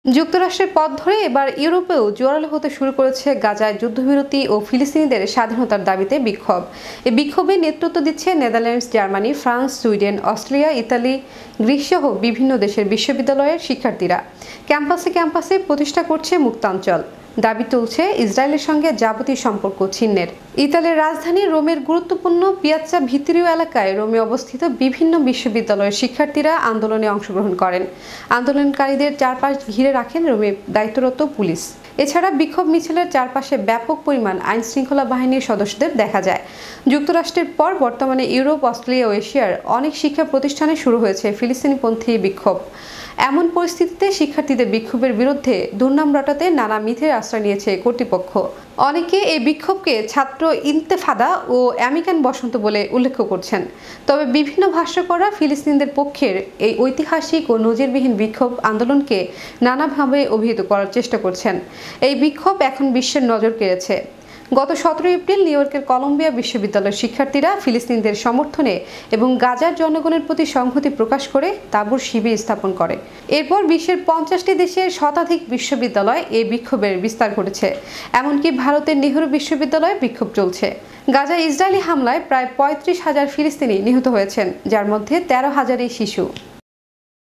যুক্তরাষ্ট্রের পথ ধরে এবার ইউরোপেও জোরালো হতে শুরু করেছে গাজায় যুদ্ধবিরতি ও ফিলিস্তিনিদের স্বাধীনতার দাবিতে বিক্ষোভ। এই বিক্ষোভে নেতৃত্ব দিচ্ছে Netherlands, Germany, France, Sweden, Austria, Italy, গ্রিসসহ বিভিন্ন দেশের বিশ্ববিদ্যালয়ের শিক্ষার্থীরা ক্যাম্পাসে ক্যাম্পাসে প্রতিষ্ঠা করছে মুক্তাঞ্চল। দাবি তুলছে ইসরায়েলের সঙ্গে যাবতীয় সম্পর্ক ছিন্নের। ইতালির রাজধানী রোমের গুরুত্বপূর্ণ পিয়াজ্জা ভিত্তিরীয় এলাকায় রোমে অবস্থিত বিভিন্ন বিশ্ববিদ্যালয়ের শিক্ষার্থীরা আন্দোলনে অংশগ্রহণ করেন। আন্দোলনকারীদের চারপাশ ঘিরে রাখেন রোমে দায়িত্বরত পুলিশ। এছাড়া বিক্ষোভ মিছিলের চারপাশে ব্যাপক পরিমাণ আইন শৃঙ্খলা বাহিনীর সদস্যদের দেখা যায়। যুক্তরাষ্ট্রের পর বর্তমানে ইউরোপ, অস্ট্রেলিয়া ও এশিয়ার অনেক শিক্ষা প্রতিষ্ঠানে শুরু হয়েছে ফিলিস্তিনিপন্থী বিক্ষোভ। এমন পরিস্থিতিতে শিক্ষার্থীদের বিক্ষোভের বিরুদ্ধে দুর্নাম রটাতে নানা মিথের আশ্রয় নিয়েছে কর্তৃপক্ষ। অনেকে এই বিক্ষোভকে ছাত্র ইন্তেফাদা ও আমেরিকান বসন্ত বলে উল্লেখ করছেন। তবে বিভিন্ন ভাষ্যকাররা ফিলিস্তিনিদের পক্ষের এই ঐতিহাসিক ও নজিরবিহীন বিক্ষোভ আন্দোলনকে নানাভাবে অভিহিত করার চেষ্টা করছেন। এই বিক্ষোভ এখন বিশ্বের নজর কেড়েছে। গত 17 এপ্রিল নিউ ইয়র্কের কলম্বিয়া বিশ্ববিদ্যালয়ের শিক্ষার্থীরা ফিলিস্তিনিদের সমর্থনে এবং গাজার জনগণের প্রতি সংহতি প্রকাশ করে তাঁবুর শিবির স্থাপন করে। এরপর বিশ্বের 50টি দেশের শতাধিক বিশ্ববিদ্যালয় এই বিক্ষোভের বিস্তার ঘটেছে। এমনকি ভারতের নেহরু বিশ্ববিদ্যালয়ে বিক্ষোভ চলছে। গাজায় ইসরায়েলি হামলায় প্রায় 35,000 ফিলিস্তিনি নিহত হয়েছেন, যার মধ্যে 13,000ই শিশু।